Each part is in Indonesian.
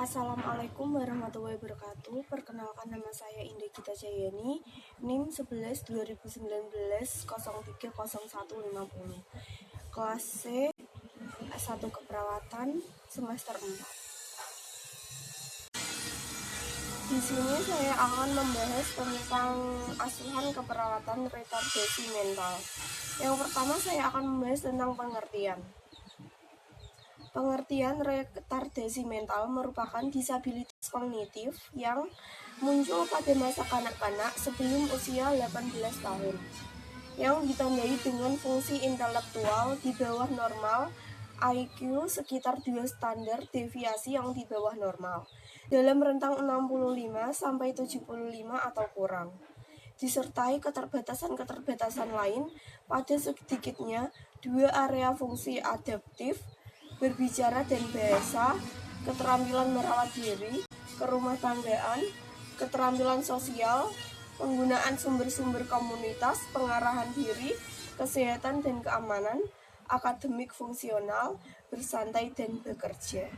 Assalamualaikum warahmatullahi wabarakatuh. Perkenalkan, nama saya Indah Gita Jayani, NIM 11 2019 030150. Kelas C, S1 Keperawatan, semester 4. Di sini saya akan membahas tentang asuhan keperawatan retardasi mental. Yang pertama, saya akan membahas tentang pengertian. Pengertian retardasi mental merupakan disabilitas kognitif yang muncul pada masa kanak-kanak sebelum usia 18 tahun, yang ditandai dengan fungsi intelektual di bawah normal, IQ sekitar 2 standar deviasi yang di bawah normal, dalam rentang 65 sampai 75 atau kurang, disertai keterbatasan-keterbatasan lain pada sedikitnya 2 area fungsi adaptif, berbicara dan bahasa, keterampilan merawat diri, kerumah tanggaan, keterampilan sosial, penggunaan sumber-sumber komunitas, pengarahan diri, kesehatan dan keamanan, akademik fungsional, bersantai dan bekerja.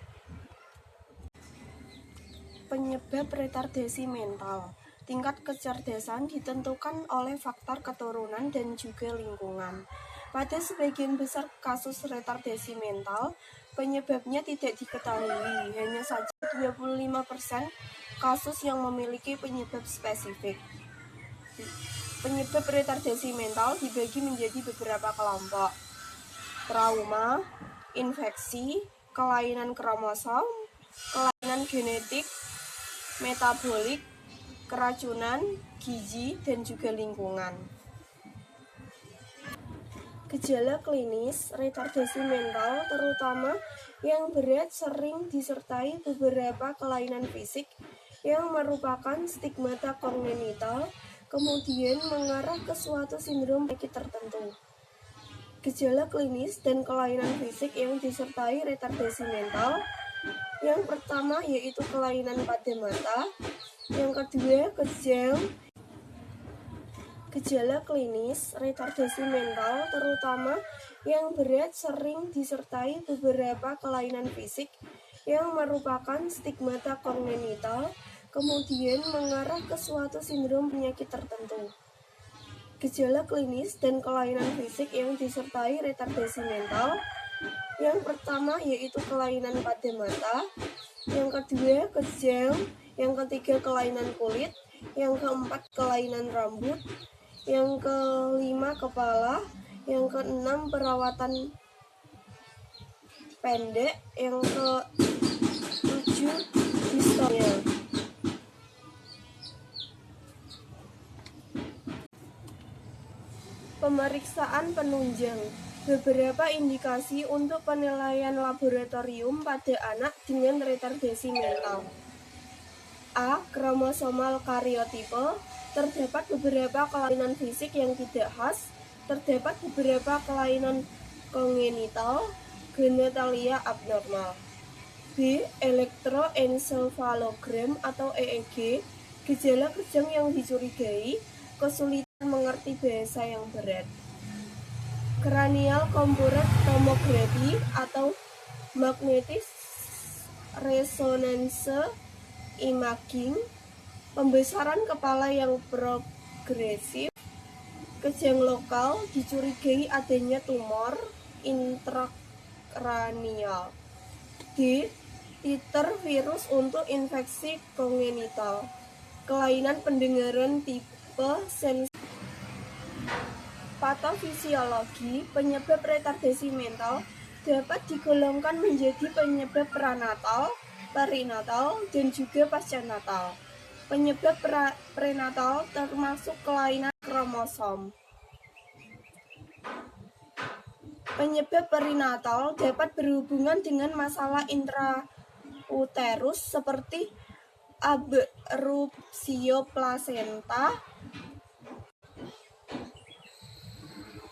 Penyebab retardasi mental. Tingkat kecerdasan ditentukan oleh faktor keturunan dan juga lingkungan. Pada sebagian besar kasus retardasi mental, penyebabnya tidak diketahui. Hanya saja 25% kasus yang memiliki penyebab spesifik. Penyebab retardasi mental dibagi menjadi beberapa kelompok: trauma, infeksi, kelainan kromosom, kelainan genetik, metabolik, keracunan, gizi, dan juga lingkungan. Gejala klinis retardasi mental terutama yang berat sering disertai beberapa kelainan fisik yang merupakan stigmata kongenital, kemudian mengarah ke suatu sindrom penyakit tertentu. Gejala klinis dan kelainan fisik yang disertai retardasi mental, yang pertama yaitu kelainan pada mata, yang kedua Gejala klinis retardasi mental terutama yang berat sering disertai beberapa kelainan fisik yang merupakan stigmata kongenital, kemudian mengarah ke suatu sindrom penyakit tertentu. Gejala klinis dan kelainan fisik yang disertai retardasi mental, yang pertama yaitu kelainan pada mata, yang kedua kejang, yang ketiga kelainan kulit, yang keempat kelainan rambut, yang kelima kepala, yang keenam perawatan pendek, yang ketujuh distonia. Pemeriksaan penunjang. Beberapa indikasi untuk penilaian laboratorium pada anak dengan retardasi mental. A. Kromosomal karyotipe. Terdapat beberapa kelainan fisik yang tidak khas. Terdapat beberapa kelainan kongenital, genitalia abnormal. B. Elektroencephalogram atau EEG. Gejala kejang yang dicurigai, kesulitan mengerti bahasa yang berat. Cranial computed tomography atau magnetic resonance imaging, pembesaran kepala yang progresif, kejang lokal, dicurigai adanya tumor intrakranial. D. Titer virus untuk infeksi kongenital, kelainan pendengaran tipe sensitif. Patofisiologi. Penyebab retardasi mental dapat digolongkan menjadi penyebab pranatal, perinatal, dan juga pasca-natal. Penyebab prenatal termasuk kelainan kromosom. Penyebab perinatal dapat berhubungan dengan masalah intrauterus seperti abrupsio plasenta,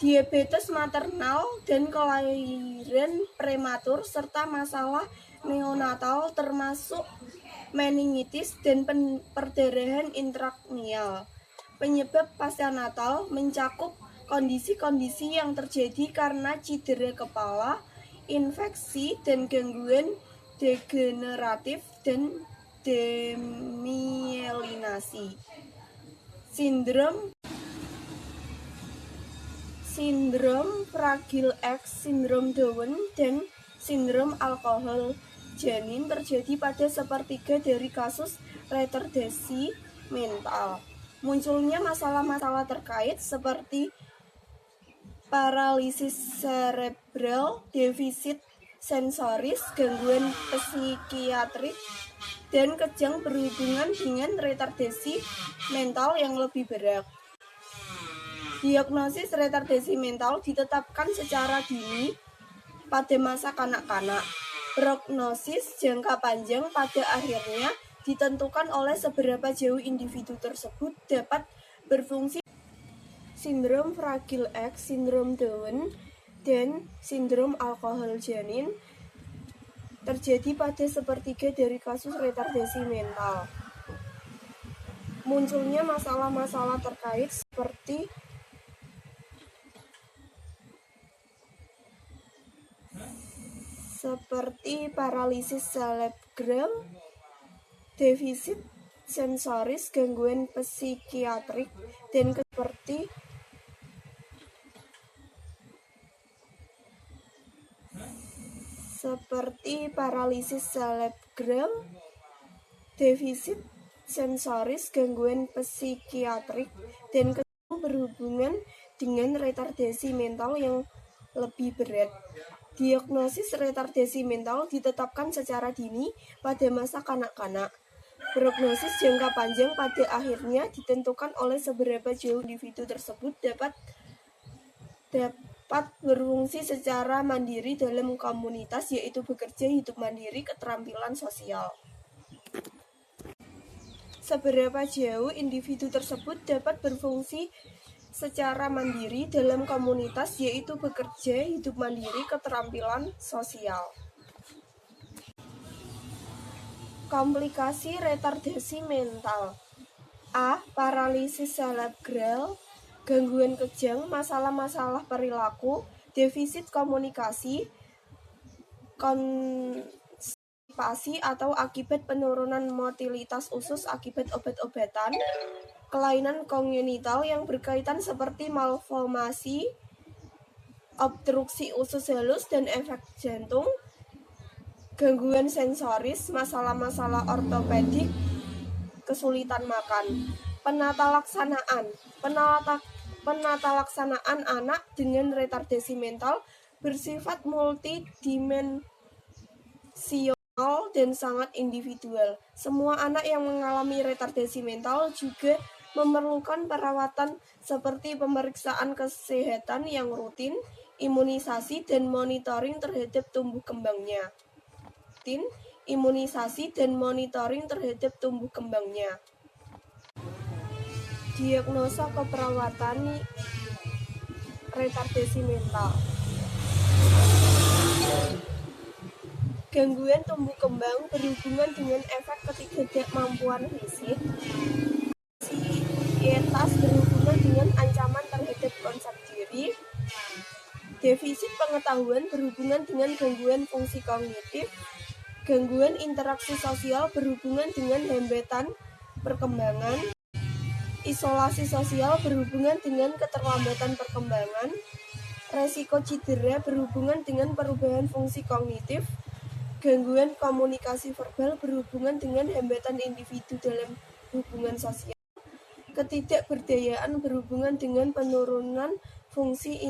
diabetes maternal dan kelahiran prematur, serta masalah neonatal termasuk meningitis dan perdarahan intrakranial. Penyebab pasca-natal mencakup kondisi-kondisi yang terjadi karena cedera kepala, infeksi, dan gangguan degeneratif, dan demyelinasi. Sindrom Fragile X, sindrom Down, dan sindrom alkohol janin terjadi pada sepertiga dari kasus retardasi mental. Munculnya masalah-masalah terkait seperti paralisis cerebral, defisit sensoris, gangguan psikiatrik, dan kejang berhubungan dengan retardasi mental yang lebih berat. Diagnosis retardasi mental ditetapkan secara dini pada masa kanak-kanak. Prognosis jangka panjang pada akhirnya ditentukan oleh seberapa jauh individu tersebut dapat berfungsi. Sindrom Fragile X, sindrom Down, dan sindrom alkohol janin terjadi pada sepertiga dari kasus retardasi mental. Munculnya masalah-masalah terkait seperti paralisis cerebral, defisit sensoris, gangguan psikiatrik, dan seperti paralisis cerebral, defisit sensoris, gangguan psikiatrik, dan berhubungan dengan retardasi mental yang lebih berat. Diagnosis retardasi mental ditetapkan secara dini pada masa kanak-kanak. Prognosis jangka panjang pada akhirnya ditentukan oleh seberapa jauh individu tersebut dapat berfungsi secara mandiri dalam komunitas, yaitu bekerja, hidup mandiri, keterampilan sosial. Seberapa jauh individu tersebut dapat berfungsi secara mandiri dalam komunitas, yaitu bekerja, hidup mandiri, keterampilan sosial. Komplikasi retardasi mental. A. Paralisis cerebral, gangguan kejang, masalah-masalah perilaku, defisit komunikasi, konstipasi atau akibat penurunan motilitas usus akibat obat-obatan, kelainan kongenital yang berkaitan seperti malformasi, obstruksi usus halus, dan efek jantung, gangguan sensoris, masalah-masalah ortopedik, kesulitan makan. Penata laksanaan anak dengan retardasi mental bersifat multidimensional dan sangat individual. Semua anak yang mengalami retardasi mental juga memerlukan perawatan seperti pemeriksaan kesehatan yang rutin, imunisasi, dan monitoring terhadap tumbuh kembangnya. Diagnosa keperawatan retardasi mental. Gangguan tumbuh kembang berhubungan dengan efek ketidakmampuan fisik. Ansietas berhubungan dengan ancaman terhadap konsep diri. Defisit pengetahuan berhubungan dengan gangguan fungsi kognitif. Gangguan interaksi sosial berhubungan dengan hambatan perkembangan. Isolasi sosial berhubungan dengan keterlambatan perkembangan. Resiko cedera berhubungan dengan perubahan fungsi kognitif. Gangguan komunikasi verbal berhubungan dengan hambatan individu dalam hubungan sosial. Ketidakberdayaan berhubungan dengan penurunan fungsi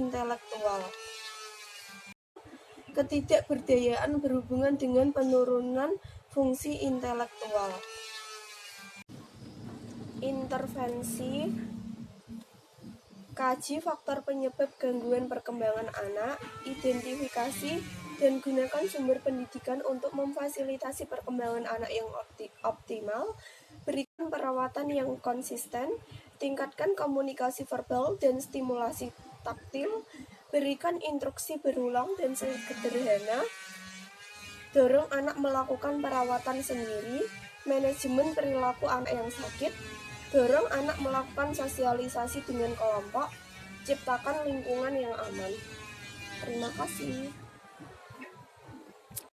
intelektual. Intervensi. Kaji faktor penyebab gangguan perkembangan anak, identifikasi dan gunakan sumber pendidikan untuk memfasilitasi perkembangan anak yang optimal, berikan perawatan yang konsisten, tingkatkan komunikasi verbal dan stimulasi taktil, berikan instruksi berulang dan sederhana, dorong anak melakukan perawatan sendiri, manajemen perilaku anak yang sakit, dorong anak melakukan sosialisasi dengan kelompok, ciptakan lingkungan yang aman. Terima kasih.